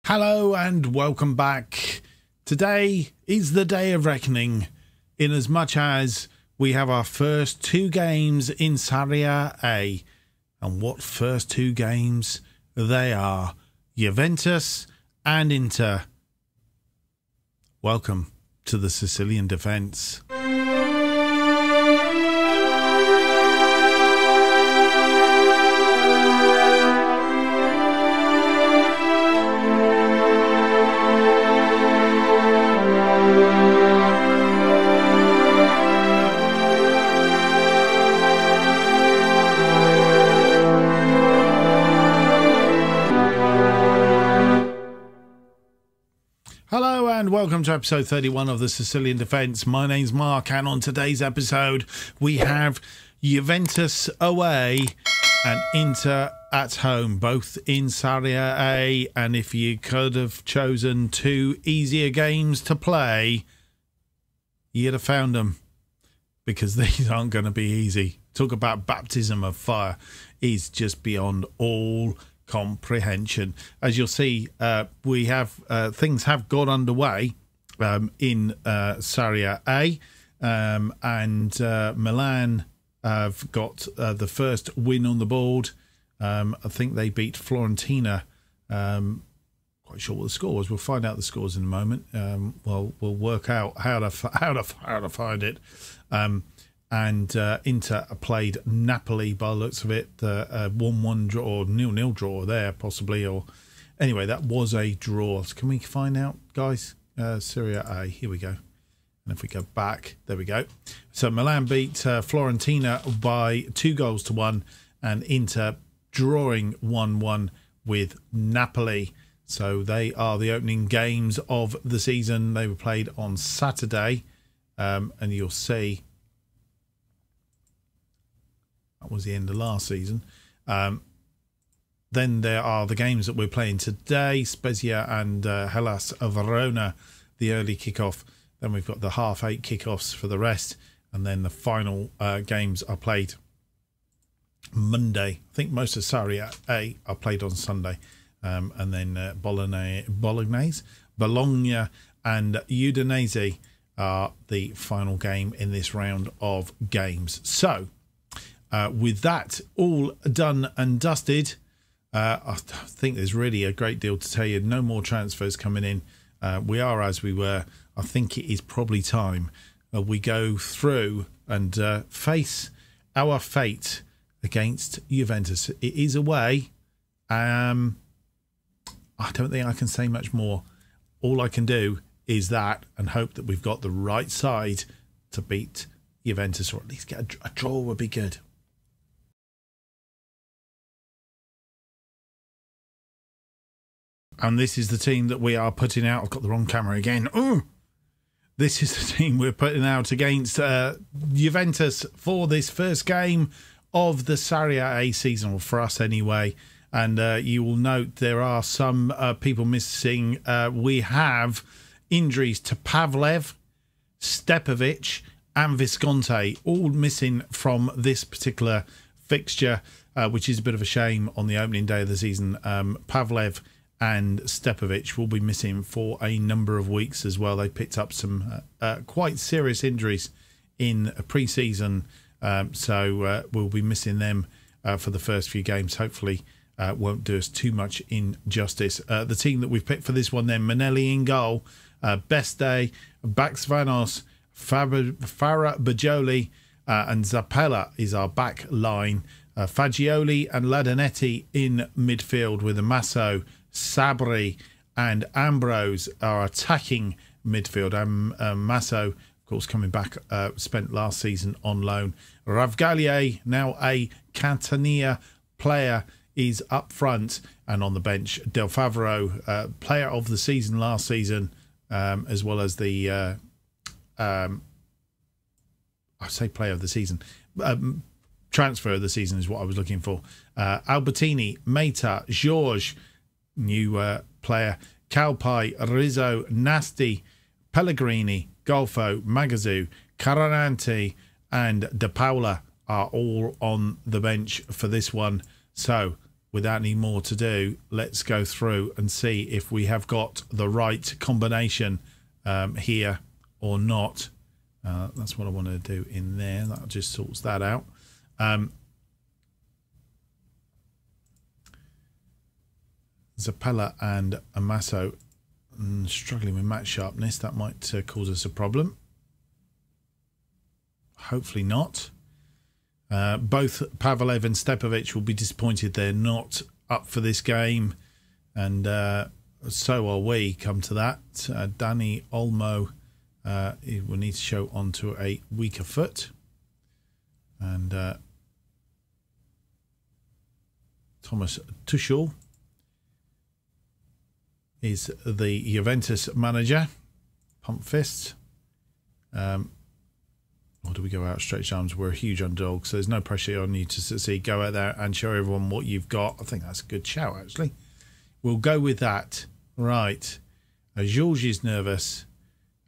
Hello and welcome back. Today is the day of reckoning, in as much as we have our first two games in SerieA. And what first two games they are: Juventus and Inter. Welcome to the Sicilian Defence. Hello and welcome to episode 31 of the Sicilian Defence. My name's Mark, and on today's episode we have Juventus away and Inter at home, both in SerieA. And if you could have chosen two easier games to play, you'd have found them, because these aren't going to be easy. Talk about baptism of fire is just beyond all comprehension. As you'll see, we have things have got underway in SerieA, and Milan have got the first win on the board. I think they beat Fiorentina. Quite sure what the score was. We'll find out the scores in a moment. We'll work out how to find it. And Inter played Napoli by the looks of it, 1-1 draw or 0-0 draw there possibly, or anyway, that was a draw. So can we find out, guys? SerieA, here we go. And if we go back, there we go. So Milan beat Fiorentina by 2-1, and Inter drawing 1-1 with Napoli. So they are the opening games of the season. They were played on Saturday, and you'll see that was the end of last season. Then there are the games that we're playing today: Spezia and Hellas Verona, the early kickoff. Then we've got the 8:30 kickoffs for the rest, and then the final games are played Monday. I think most of SerieA are played on Sunday, and then Bologna and Udinese are the final game in this round of games. So with that all done and dusted, I think there's really a great deal to tell you. No more transfers coming in. We are as we were. I think it is probably time we go through and face our fate against Juventus. It is away. I don't think I can say much more. All I can do is that, and hope that we've got the right side to beat Juventus, or at least get a draw would be good. And this is the team that we are putting out. I've got the wrong camera again. Ooh! This is the team we're putting out against Juventus for this first game of the SerieA season, or for us anyway. And you will note there are some people missing. We have injuries to Pavlev, Stepovic and Visconti, all missing from this particular fixture, which is a bit of a shame on the opening day of the season. Pavlev and Stepovic will be missing for a number of weeks as well. They picked up some quite serious injuries in pre-season, so we'll be missing them for the first few games. Hopefully won't do us too much injustice. The team that we've picked for this one then: Manelli in goal, Beste, Baxvanos, Farah Bajoli, and Zappella is our back line. Fagioli and Ladanetti in midfield, with Amasso, Sabri and Ambrose are attacking midfield. Masso, of course, coming back, spent last season on loan. Ravgalier, now a Catania player, is up front, and on the bench, Del Favaro, player of the season last season, as well as the I say player of the season, transfer of the season is what I was looking for. Albertini, Meta, George, new player, Calpai, Rizzo, Nasti, Pellegrini, Golfo, Magazoo, Carananti and De Paula are all on the bench for this one. So without any more to do, let's go through and see if we have got the right combination here or not. That's what I want to do in there. That just sorts that out. Zappella and Amasso struggling with match sharpness. That might cause us a problem. Hopefully not. Both Pavlev and Stepovic will be disappointed they're not up for this game, and so are we, come to that. Dani Olmo will need to show onto a weaker foot, and Thomas Tuchel is the Juventus manager. Pump fists. Or do we go out stretched arms? We're a huge underdog, so there's no pressure on you to succeed. Go out there and show everyone what you've got. I think that's a good shout, actually. We'll go with that. Right. Georges is nervous.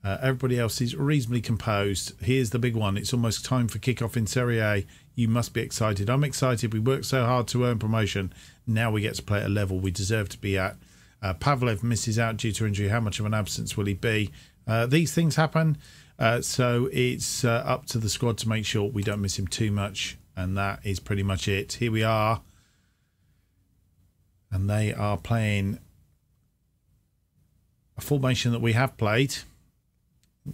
Everybody else is reasonably composed. Here's the big one. It's almost time for kickoff in Serie A. You must be excited. I'm excited. We worked so hard to earn promotion. Now we get to play at a level we deserve to be at. Pavlev misses out due to injury. How much of an absence will he be? These things happen. So it's up to the squad to make sure we don't miss him too much. And that is pretty much it. Here we are. And they are playing a formation that we have played.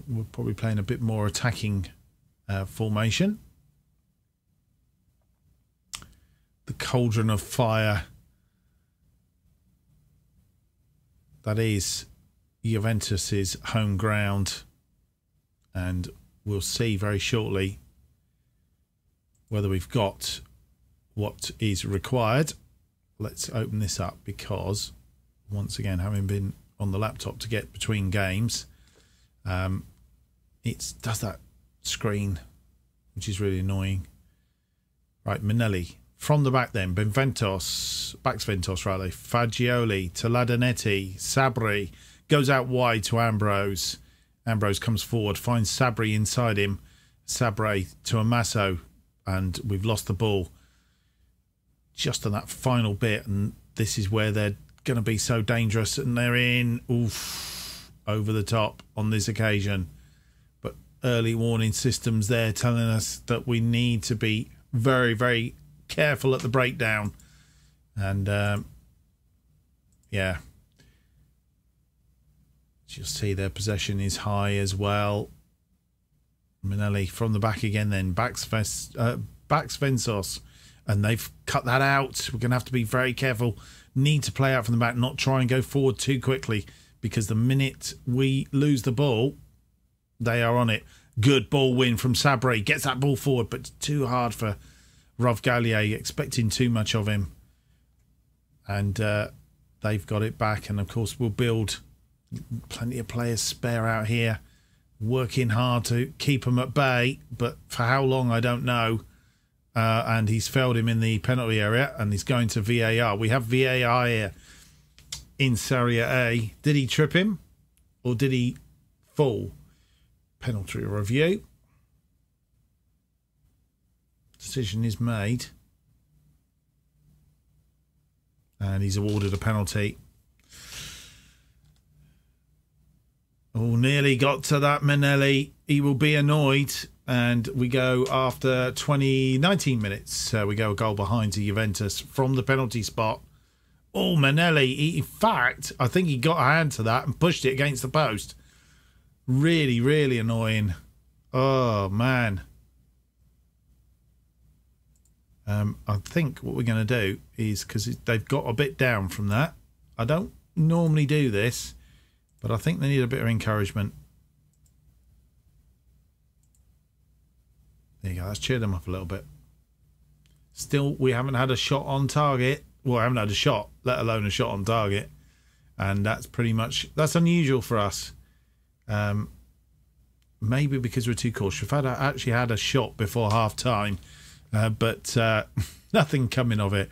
We're probably playing a bit more attacking formation. The cauldron of fire. That is Juventus's home ground. And we'll see very shortly whether we've got what is required. Let's open this up because, once again, having been on the laptop to get between games, it does that screen, which is really annoying. Right, Minelli. From the back then, Benventos, Fagioli, Toladanetti, Sabri, goes out wide to Ambrose. Ambrose comes forward, finds Sabri inside him. Sabri to Amasso, and we've lost the ball just on that final bit, and this is where they're going to be so dangerous, and they're in over the top on this occasion. But early warning systems there telling us that we need to be very, very careful at the breakdown. And yeah, you'll see their possession is high as well. Minelli from the back again then. Backs Vensos. And they've cut that out. We're going to have to be very careful. Need to play out from the back, not try and go forward too quickly. Because the minute we lose the ball, they are on it. Good ball win from Sabri. Gets that ball forward, but too hard for Rovgallier. Expecting too much of him. And they've got it back. And, of course, we'll build plenty of players spare out here. Working hard to keep them at bay. But for how long, I don't know. And he's failed him in the penalty area. And he's going to VAR. We have VAR here in Serie A. Did he trip him? Or did he fall? Penalty review. Decision is made. And he's awarded a penalty. Oh, nearly got to that Minelli. He will be annoyed. And we go after 19 minutes. We go a goal behind to Juventus from the penalty spot. Oh, Minelli. In fact, I think he got a hand to that and pushed it against the post. Really, really annoying. Oh, man. I think what we're going to do is, because they've got a bit down from that. I don't normally do this, but I think they need a bit of encouragement. There you go. Let's cheer them up a little bit. Still, we haven't had a shot on target. Well, I haven't had a shot, let alone a shot on target. And that's pretty much, that's unusual for us. Maybe because we're too cautious. We've actually had a shot before half time, but nothing coming of it.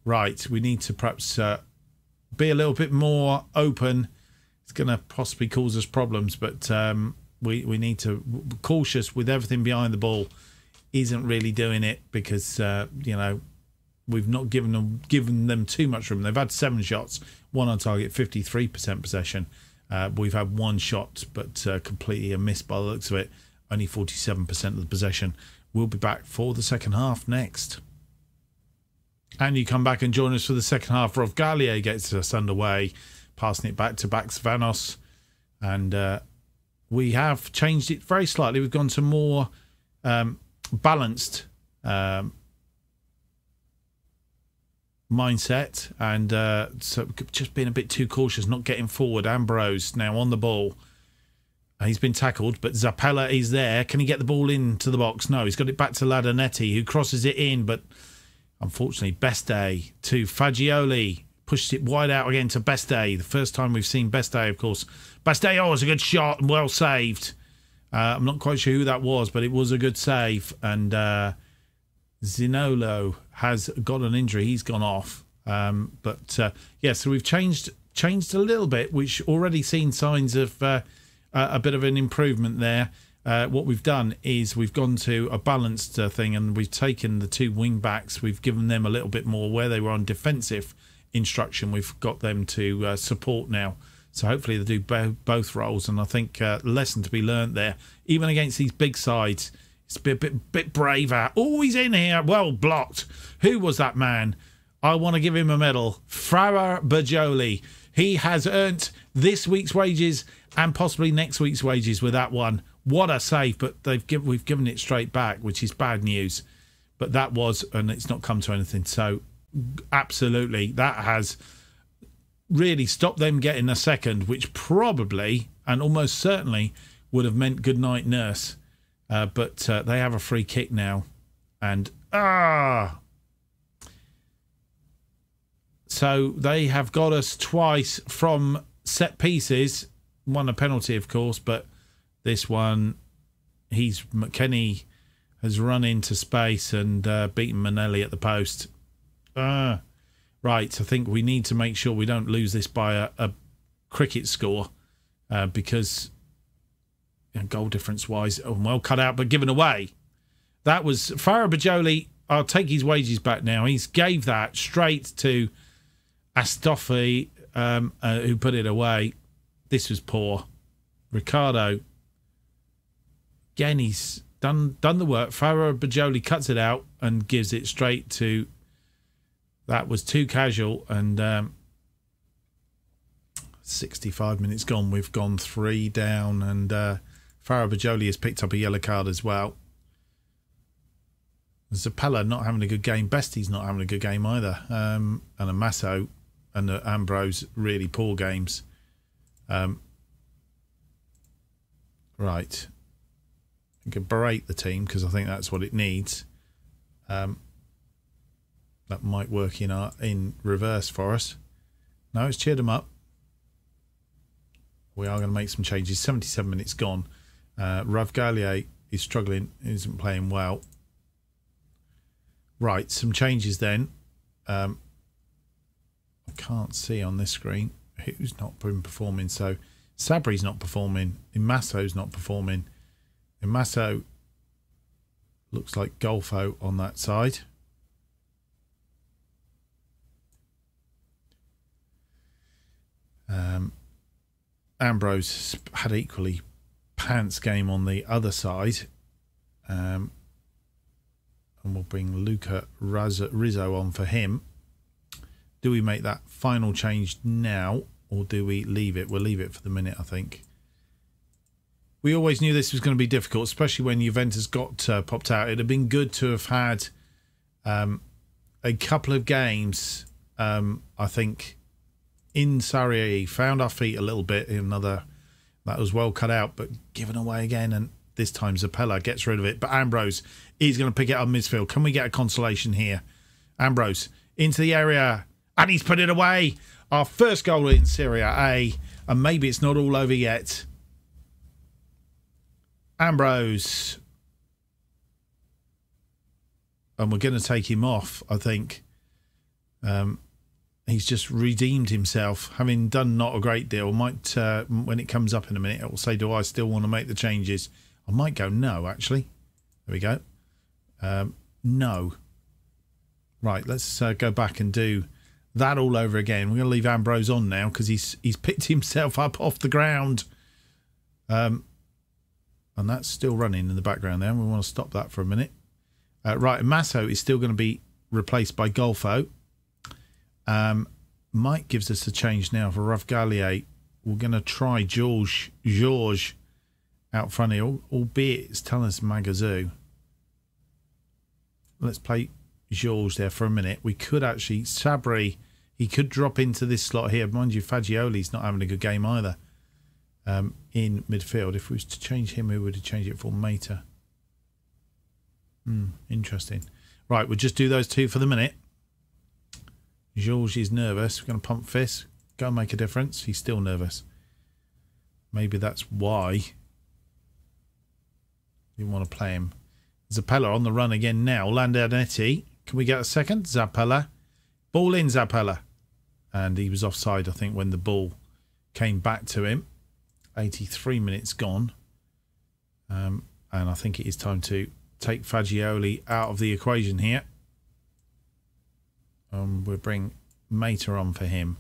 Right, we need to perhaps be a little bit more open. It's going to possibly cause us problems, but we need to be cautious with everything behind the ball. Isn't really doing it because, you know, we've not given them too much room. They've had 7 shots, 1 on target, 53% possession. We've had 1 shot, but completely a miss by the looks of it. Only 47% of the possession. We'll be back for the second half next. And you come back and join us for the second half. Rovgalia gets us underway, passing it back to Vanos. And we have changed it very slightly. We've gone to more balanced mindset, and so just being a bit too cautious, not getting forward. Ambrose now on the ball. He's been tackled, but Zappella is there. Can he get the ball into the box? No, he's got it back to Ladanetti, who crosses it in, but unfortunately Beste to Fagioli. Pushed it wide out again to Beste. The first time we've seen Beste, of course. Beste, oh, it was a good shot and well saved. I'm not quite sure who that was, but it was a good save. And Zinolo has got an injury. He's gone off. So we've changed a little bit, which already seen signs of a bit of an improvement there. What we've done is we've gone to a balanced thing, and we've taken the 2 wing backs. We've given them a little bit more where they were on defensive instruction. We've got them to support now. So hopefully they do both roles, and I think lesson to be learnt there. Even against these big sides, it's a bit braver. Oh, he's in here. Well blocked. Who was that man? I want to give him a medal. Farah Bajoli. He has earned this week's wages and possibly next week's wages with that one. What a save, but we've given it straight back, which is bad news. But that was, and it's not come to anything. So absolutely, that has really stopped them getting a second, which probably and almost certainly would have meant good night nurse. But they have a free kick now, and so they have got us twice from set pieces. One a penalty, of course, but this one, McKennie has run into space and beaten Manelli at the post. Right, I think we need to make sure we don't lose this by a cricket score, because goal difference wise, well cut out but given away. That was Farah Bajoli. I'll take his wages back now. He's gave that straight to Astolfi, who put it away. This was poor. Ricardo, again, he's done the work. Farah Bajoli cuts it out and gives it straight to. That was too casual, and 65 minutes gone. We've gone 3 down, and Farah Bajoli has picked up a yellow card as well. Zappella not having a good game. Beste's not having a good game either. And Amasso and Ambrose really poor games. Right. I can berate the team because I think that's what it needs. That might work in reverse for us. No, it's cheered them up. We are going to make some changes. 77 minutes gone. Ravgalier is struggling. Isn't playing well. Right, some changes then. I can't see on this screen who's not been performing. So Sabri's not performing. Imasso's not performing. Imasso looks like Golfo on that side. Ambrose had equally pants game on the other side. And we'll bring Luca Rizzo on for him. Do we make that final change now, or do we leave it? We'll leave it for the minute, I think. We always knew this was going to be difficult, especially when Juventus got popped out. It'd have been good to have had a couple of games, I think, in Serie A. Found our feet a little bit in another. That was well cut out, but given away again, and this time Zappella gets rid of it. But Ambrose is going to pick it up midfield. Can we get a consolation here? Ambrose into the area, and he's put it away. Our first goal in Serie A, and maybe it's not all over yet. Ambrose. And we're going to take him off, I think. He's just redeemed himself, having done not a great deal. Might when it comes up in a minute, it will say, do I still want to make the changes? I might go no, actually. There we go. No. Right, let's go back and do that all over again. We're going to leave Ambrose on now because he's picked himself up off the ground. And that's still running in the background there. We want to stop that for a minute. Right, Masso is still going to be replaced by Golfo. Mike gives us a change now for Ravgalier. We're going to try George out front here, albeit it's telling us Magazoo. Let's play George there for a minute. We could actually, Sabri, he could drop into this slot here. Mind you, Fagioli's not having a good game either in midfield. If we was to change him, who would have changed it for? Mater? Interesting. Right, we'll just do those two for the minute. George is nervous. We're going to pump fist. Go and make a difference. He's still nervous. Maybe that's why you want to play him. Zappella on the run again now. Landanetti. Can we get a second? Zappella. Ball in, Zappella. And he was offside, I think, when the ball came back to him. 83 minutes gone. And I think it is time to take Fagioli out of the equation here. We'll bring Mater on for him.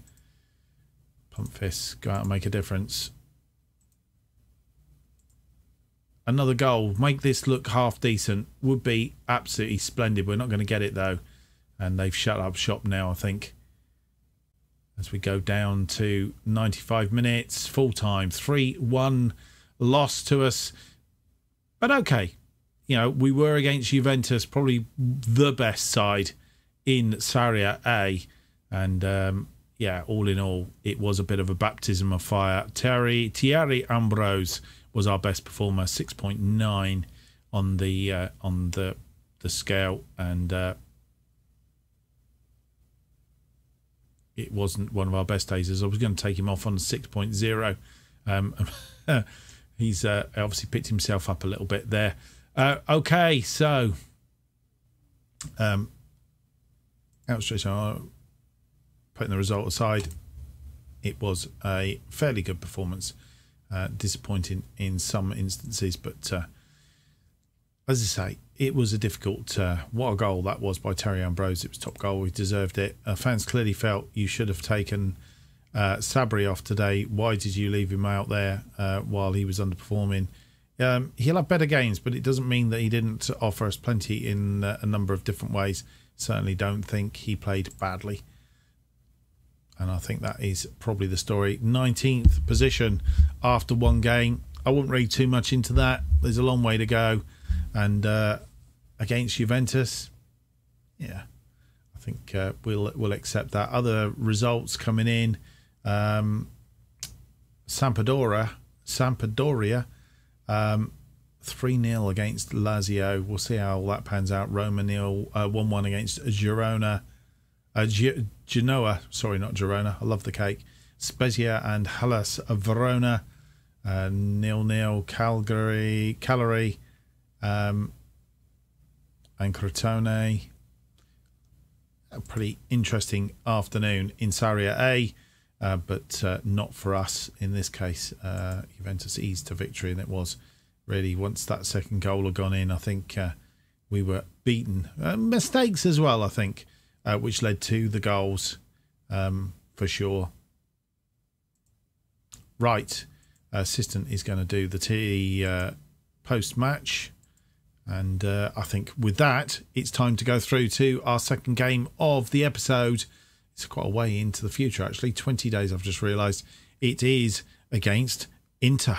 Pump fists, go out and make a difference. Another goal, make this look half decent, would be absolutely splendid. We're not going to get it though. And they've shut up shop now, I think. As we go down to 95 minutes, full time, 3-1 loss to us. But okay, you know, we were against Juventus, probably the best side in Serie A. And yeah, all in all, it was a bit of a baptism of fire. Thierry Ambrose was our best performer, 6.9 on the scale, and it wasn't one of our best days. As I was going to take him off on 6.0. He's obviously picked himself up a little bit there. Okay, so putting the result aside, it was a fairly good performance. Disappointing in some instances, but as I say, it was a difficult. What a goal that was by Terry Ambrose! It was top goal. We deserved it. Fans clearly felt you should have taken Sabri off today. Why did you leave him out there while he was underperforming? He'll have better games, but it doesn't mean that he didn't offer us plenty in a number of different ways. Certainly don't think he played badly. And I think that is probably the story. 19th position after one game. I wouldn't read too much into that. There's a long way to go. And against Juventus, yeah, I think we'll accept that. Other results coming in. Sampdoria 3-0 against Lazio. We'll see how all that pans out. Roma 1-1 against Girona. Genoa, sorry, not Girona. I love the cake. Spezia and Hellas Verona. 0-0. Cagliari and Crotone. A pretty interesting afternoon in Serie A, but not for us in this case. Juventus eased to victory, and it was really, once that second goal had gone in, I think we were beaten. Mistakes as well, I think, which led to the goals for sure. Right, assistant is going to do the post-match. And I think with that, it's time to go through to our second game of the episode. It's quite a way into the future, actually. 20 days, I've just realised. It is against Inter.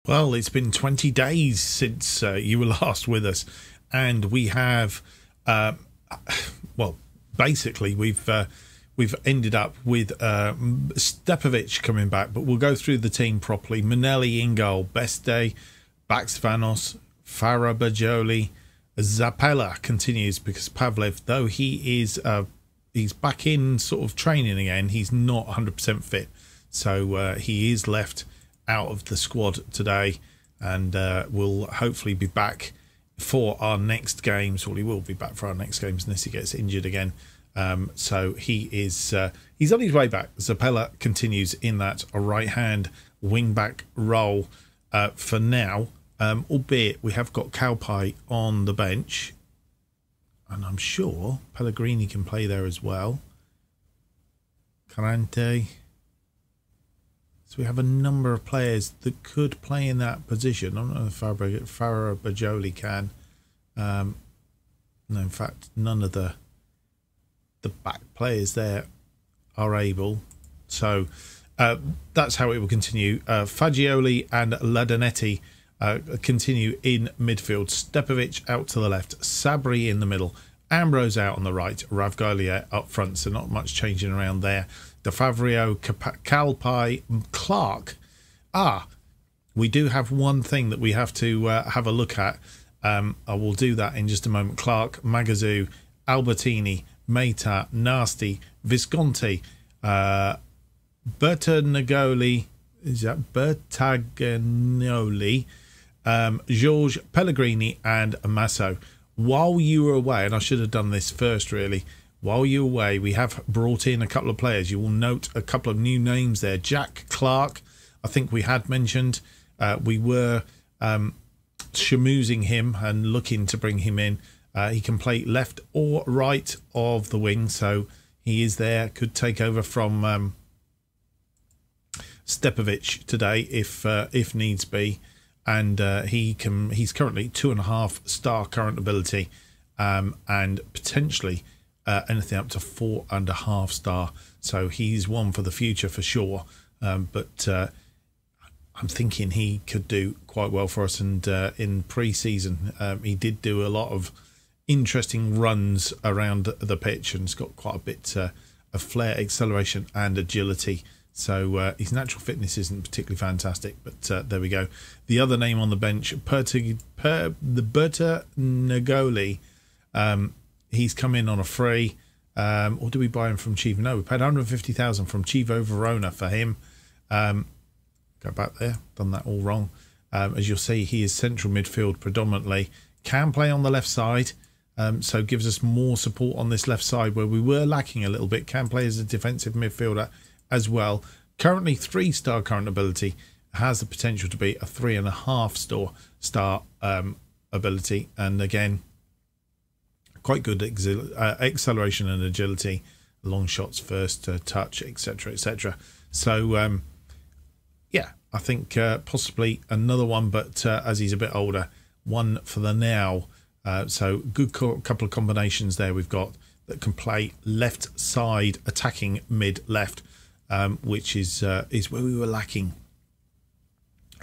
Well, it's been 20 days since you were last with us. And we have, well, basically, we've ended up with Stepovic coming back, but we'll go through the team properly. Manelli in goal, Beste, Baxvanos, Farabajoli, Zappella continues because Pavlev, though he is he's back in sort of training again, he's not 100% fit, so he is left out of the squad today, and will hopefully be back for our next games. Well, he will be back for our next games unless he gets injured again. So he is he's on his way back. Zappella continues in that right hand wing back role for now. albeit we have got Calpai on the bench, and I'm sure Pellegrini can play there as well. Carante. So we have a number of players that could play in that position. I don't know if Farah Bajoli can. No, in fact, none of the back players there are able. So that's how it will continue. Fagioli and Ladanetti continue in midfield. Stepovic out to the left. Sabri in the middle. Ambrose out on the right. Ravgolier up front. So not much changing around there. De Favrio, Calpai, Clark. We do have one thing that we have to have a look at. I will do that in just a moment. Clark, Magazoo, Albertini, Meta, Nasty, Visconti, Bertagnoli, is that Bertagnoli, George Pellegrini, and Masso. While you were away, and I should have done this first really, while you're away, we have brought in a couple of players. You will note a couple of new names there. Jack Clark, I think we had mentioned. We were schmoozing him and looking to bring him in. He can play left or right of the wing, so he is there. Could take over from Stepovic today if needs be. And he's currently 2.5 star current ability, and potentially anything up to 4.5 star. So he's one for the future for sure. But I'm thinking he could do quite well for us. And in pre-season, he did do a lot of interesting runs around the pitch and has got quite a bit of flair, acceleration and agility. So his natural fitness isn't particularly fantastic, but there we go. The other name on the bench, the Bertagnoli, he's come in on a free. Or do we buy him from Chivo? No, we paid 150,000 from Chivo Verona for him. Go back there, done that all wrong. As you'll see, he is central midfield predominantly. Can play on the left side, so gives us more support on this left side where we were lacking a little bit. Can play as a defensive midfielder as well. Currently 3-star current ability, has the potential to be a 3.5 star ability, and again quite good acceleration and agility, long shots, first touch, etc, etc. So yeah, I think possibly another one, but as he's a bit older, one for the now. So good couple of combinations there we've got that can play left side attacking mid left, which is where we were lacking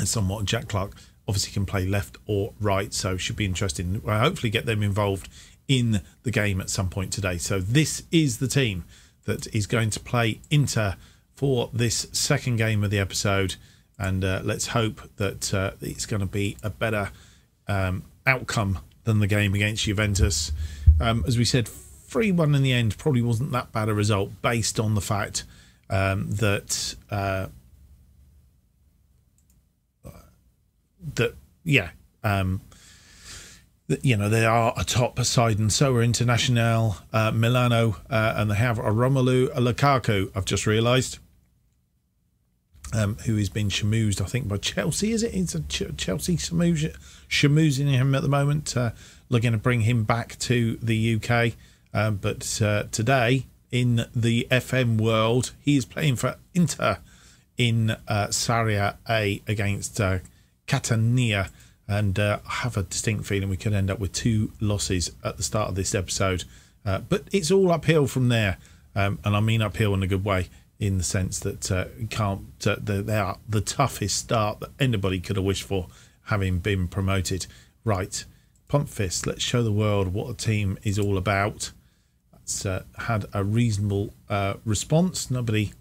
somewhat. Jack Clark obviously can play left or right, so should be interesting. We'll hopefully get them involved in the game at some point today. So this is the team that is going to play Inter for this second game of the episode, and let's hope that it's going to be a better outcome than the game against Juventus. As we said, 3-1 in the end probably wasn't that bad a result based on the fact that you know, they are a top side, and so are Internazionale Milano, and they have a Romelu Lukaku, I've just realised, who has been schmoozed, I think, by Chelsea, is it? It's a Chelsea schmoozing him at the moment, looking to bring him back to the UK. But today, in the FM world, he is playing for Inter in Serie A against Catania. And I have a distinct feeling we could end up with 2 losses at the start of this episode. But it's all uphill from there. And I mean uphill in a good way, in the sense that they are the toughest start that anybody could have wished for, having been promoted. Right, pump fist, let's show the world what a team is all about. It's had a reasonable response. Nobody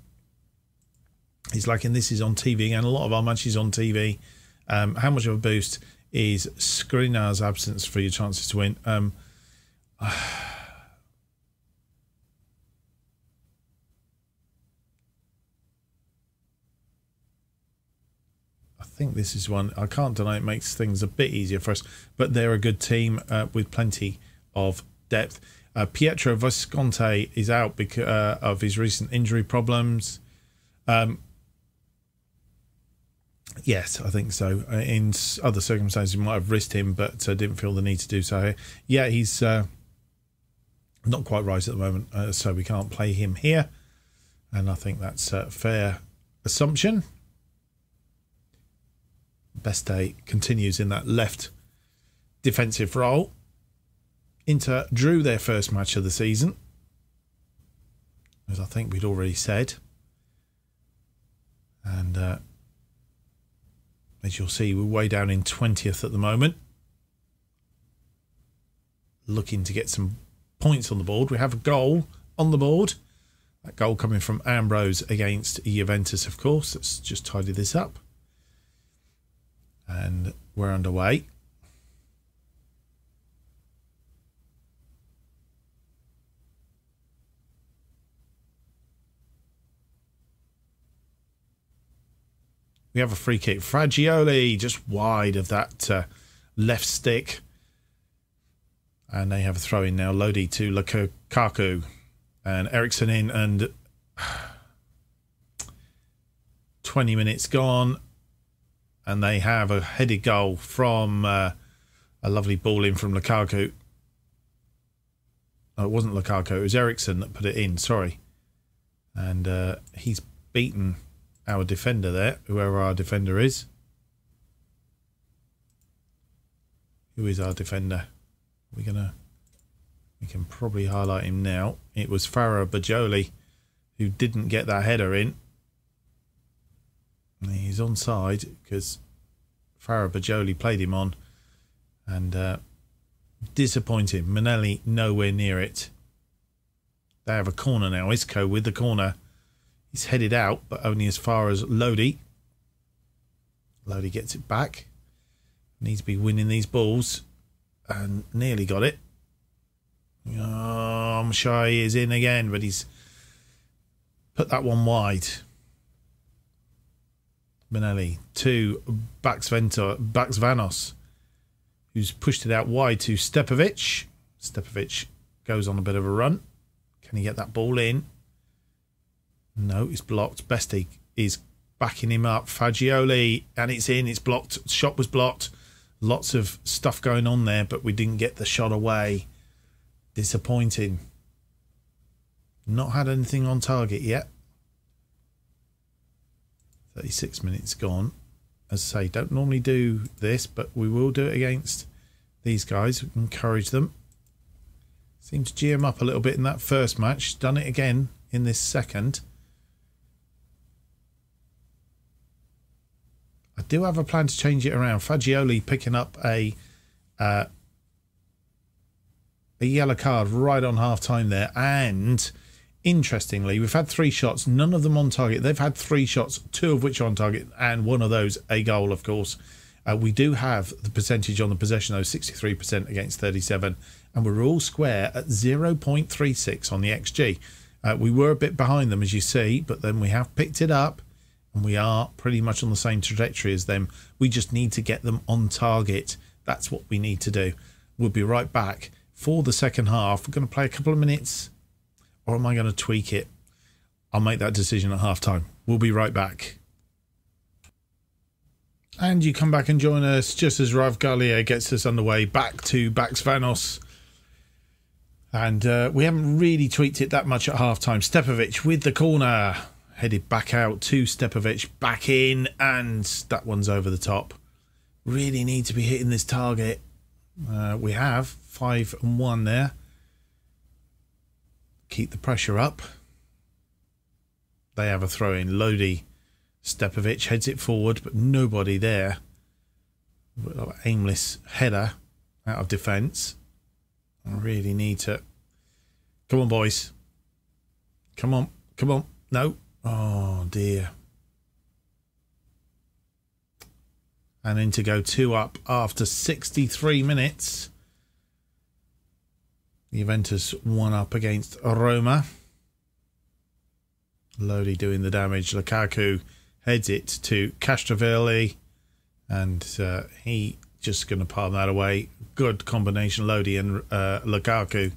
is liking this is on TV, and a lot of our matches on TV. How much of a boost is Skriniar's absence for your chances to win? I think this is one, I can't deny it makes things a bit easier for us, but they're a good team with plenty of depth. Pietro Visconti is out because of his recent injury problems. Yes, I think so. In other circumstances, we might have risked him, but didn't feel the need to do so. Yeah, he's not quite right at the moment, so we can't play him here. And I think that's a fair assumption. Beste continues in that left defensive role. Inter drew their first match of the season, as I think we'd already said. And as you'll see, we're way down in 20th at the moment. Looking to get some points on the board. We have a goal on the board. That goal coming from Ambrose against Juventus, of course. Let's just tidy this up. And we're underway. We have a free kick. Fagioli just wide of that left stick. And they have a throw in now. Lodi to Lukaku. And Eriksson in, and 20 minutes gone. And they have a headed goal from a lovely ball in from Lukaku. Oh, it wasn't Lukaku. It was Eriksson that put it in. Sorry. And he's beaten our defender there, whoever our defender is. Who is our defender? We can probably highlight him now. It was Farah Bajoli who didn't get that header in. And he's onside because Farah Bajoli played him on. And disappointing. Manelli nowhere near it. They have a corner now. Isco with the corner. He's headed out, but only as far as Lodi. Lodi gets it back. Needs to be winning these balls. And nearly got it. Oh, I'm sure he is in again, but he's put that one wide. Benelli to Baxvanos, who's pushed it out wide to Stepovic. Stepovic goes on a bit of a run. Can he get that ball in? No, it's blocked. Beste is backing him up. Fagioli, and it's in. It's blocked. Shot was blocked. Lots of stuff going on there, but we didn't get the shot away. Disappointing. Not had anything on target yet. 36 minutes gone. As I say, don't normally do this, but we will do it against these guys. Encourage them. Seemed to G them up a little bit in that first match. Done it again in this second. I do have a plan to change it around. Fagioli picking up a yellow card right on half-time there. And interestingly, we've had 3 shots, none of them on target. They've had 3 shots, 2 of which are on target, and one of those a goal, of course. We do have the percentage on the possession, though, 63% against 37, and we're all square at 0.36 on the XG. We were a bit behind them, as you see, but then we have picked it up, and we are pretty much on the same trajectory as them. We just need to get them on target. That's what we need to do. We'll be right back for the second half. We're going to play a couple of minutes, or am I going to tweak it? I'll make that decision at half-time. We'll be right back. And you come back and join us just as Rav Galia gets us underway back to Baxvanos. And we haven't really tweaked it that much at half-time. Stepovic with the corner. Headed back out to Stepovic. Back in. And that one's over the top. Really need to be hitting this target. We have 5-1 there. Keep the pressure up. They have a throw in. Lodi. Stepovic heads it forward, but nobody there. Aimless header out of defence. I really need to. Come on, boys. Come on. Come on. No. Oh, dear. And then to go 2 up after 63 minutes. Juventus 1 up against Roma. Lodi doing the damage. Lukaku heads it to Castrovilli. And he just going to palm that away. Good combination, Lodi and Lukaku.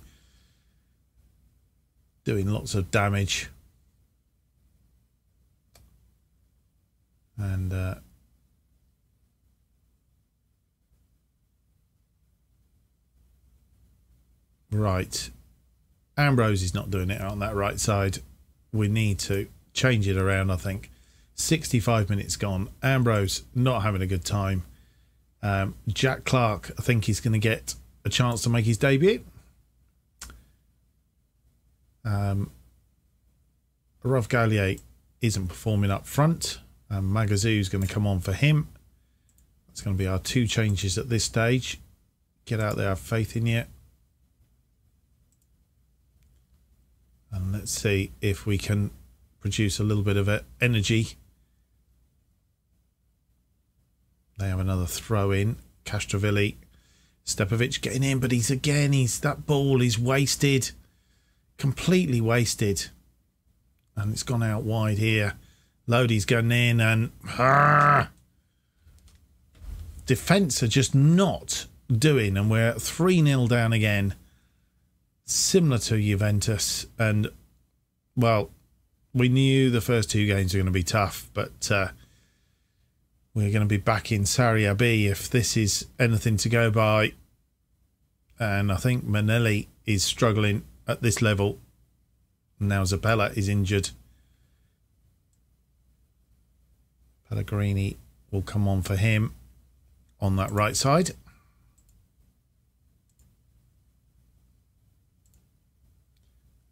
Doing lots of damage. And Right. Ambrose is not doing it on that right side. We need to change it around, I think. 65 minutes gone. Ambrose not having a good time. Jack Clark, I think he's going to get a chance to make his debut. Rav Gallier isn't performing up front. Magazoo's going to come on for him. That's going to be our two changes at this stage. Get out there, have faith in you. And let's see if we can produce a little bit of energy. They have another throw in. Castrovilli. Stepovic getting in, but that ball is wasted. Completely wasted. And it's gone out wide here. Lodi's going in and... Defence are just not doing, and we're 3-0 down again. Similar to Juventus, and well, we knew the first two games were going to be tough, but we're going to be back in Serie B if this is anything to go by. And I think Manelli is struggling at this level. Now Zabella is injured. Pellegrini will come on for him on that right side.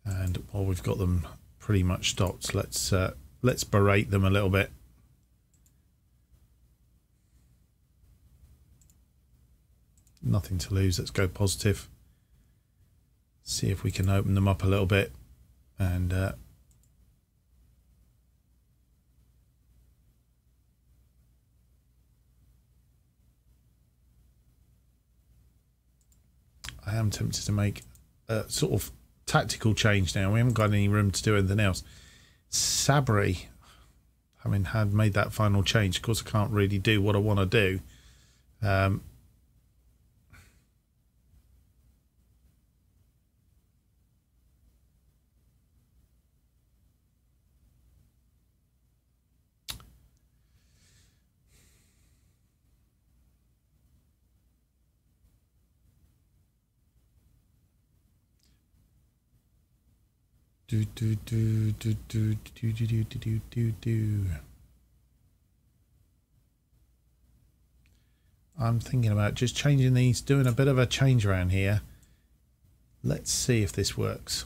And while we've got them pretty much stopped, let's berate them a little bit. Nothing to lose. Let's go positive. See if we can open them up a little bit. And I am tempted to make a sort of tactical change now. We haven't got any room to do anything else. Sabri, having made that final change, of course I can't really do what I want to do. I'm thinking about just changing these, doing a bit of a change around here. Let's see if this works.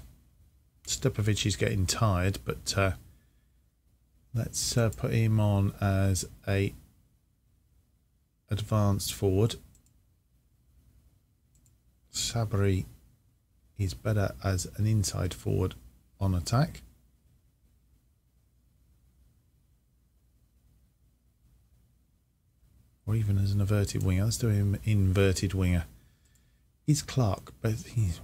Stepovic is getting tired, but let's put him on as a advanced forward. Sabri is better as an inside forward on attack. Or even as an inverted winger. Let's do him inverted winger. He's Clark, but he's...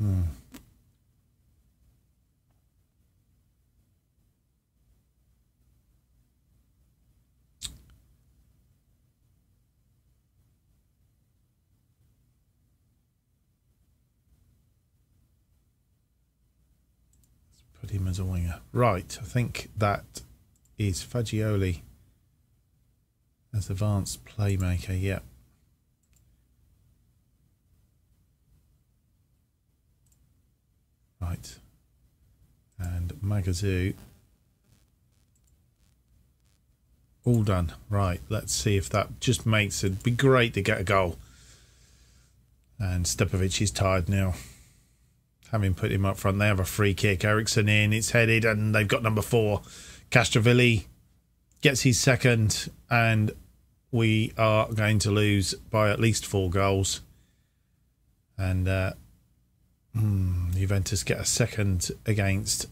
Put him as a winger. Right, I think that is Fagioli as advanced playmaker, yep. Right. And Magazoo. All done. Right, let's see if that just makes it. It'd be great to get a goal. And Stepovic is tired now. Having put him up front, they have a free kick. Eriksson in, it's headed, and they've got number 4. Castrovilli gets his second, and we are going to lose by at least 4 goals. And Juventus get a second against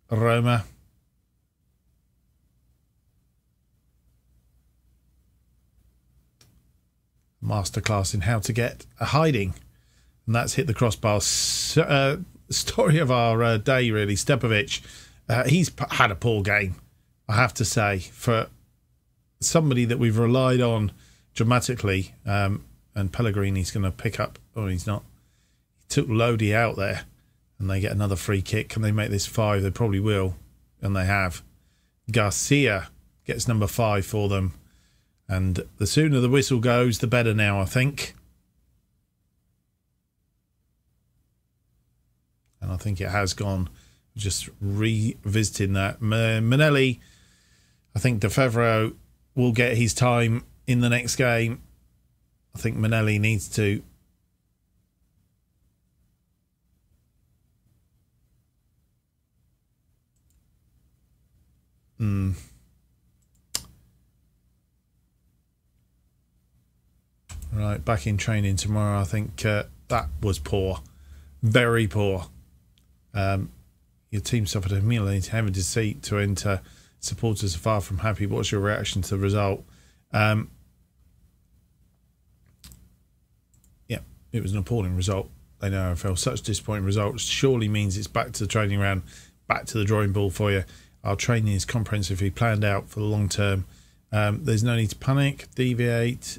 Roma. Masterclass in how to get a hiding. And that's hit the crossbar. Story of our day, really. Stepovic, he's had a poor game, I have to say, for somebody that we've relied on dramatically. And Pellegrini's going to pick up. Oh, he's not. He took Lodi out there, and they get another free kick. Can they make this 5? They probably will, and they have. Garcia gets number 5 for them. And the sooner the whistle goes, the better now, I think. I think it has gone. Just revisiting that. Manelli, I think DeFevero will get his time in the next game. I think Manelli needs to Right, back in training tomorrow. I think that was poor. Very poor. Your team suffered a humiliating defeat to enter. Supporters are far from happy. What's your reaction to the result? Yeah, it was an appalling result. They know I such disappointing results surely means it's back to the training round, back to the drawing board for you. Our training is comprehensively planned out for the long term. There's no need to panic, deviate.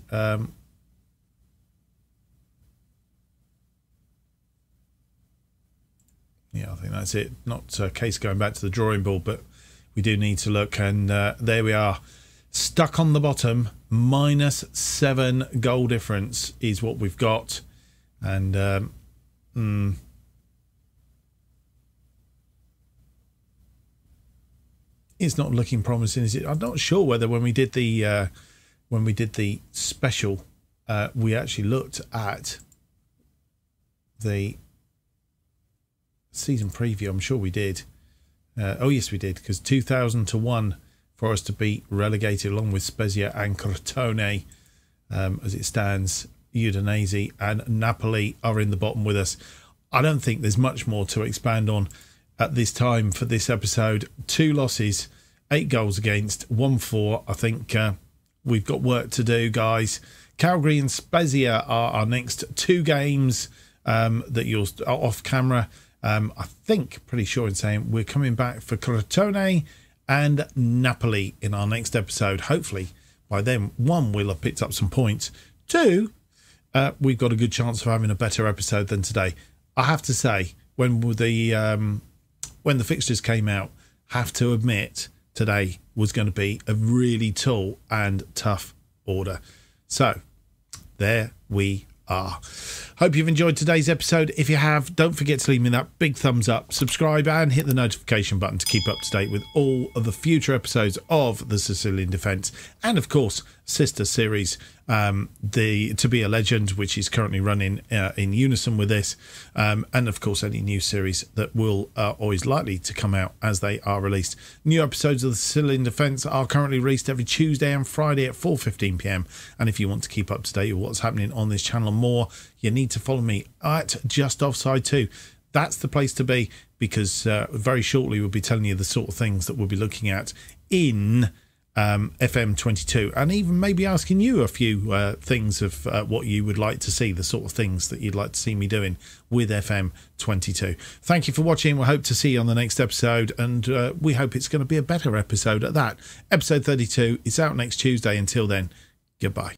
Yeah, I think that's it. Not a case going back to the drawing board, but we do need to look. And there we are. Stuck on the bottom. -7 goal difference is what we've got. And it's not looking promising, is it? I'm not sure whether when we did the special, we actually looked at the season preview. I'm sure we did. Oh yes, we did, because 2,000 to 1 for us to be relegated, along with Spezia and Crotone. As it stands, Udinese and Napoli are in the bottom with us. I don't think there's much more to expand on at this time for this episode. 2 losses, 8 goals against, 1 for. I think we've got work to do, guys. Calgary and Spezia are our next 2 games that you'll off camera. I think, pretty sure in saying we're coming back for Crotone and Napoli in our next episode. Hopefully by then, 1, we'll have picked up some points. 2, we've got a good chance of having a better episode than today. I have to say, when the fixtures came out, have to admit today was going to be a really tall and tough order. So there we are. Hope you've enjoyed today's episode. If you have, don't forget to leave me that big thumbs up, subscribe and hit the notification button to keep up to date with all of the future episodes of the Sicilian Defence, and of course sister series, the To Be a Legend, which is currently running in unison with this, and of course any new series that will always likely to come out as they are released. New episodes of the Sicilian Defence are currently released every Tuesday and Friday at 4:15 p.m, and if you want to keep up to date with what's happening on this channel more, you need to follow me at JustOffside2. That's the place to be, because very shortly we'll be telling you the sort of things that we'll be looking at in FM22, and even maybe asking you a few things of what you would like to see, the sort of things that you'd like to see me doing with FM22. Thank you for watching. We hope to see you on the next episode, and we hope it's going to be a better episode at that. Episode 32 is out next Tuesday. Until then, goodbye.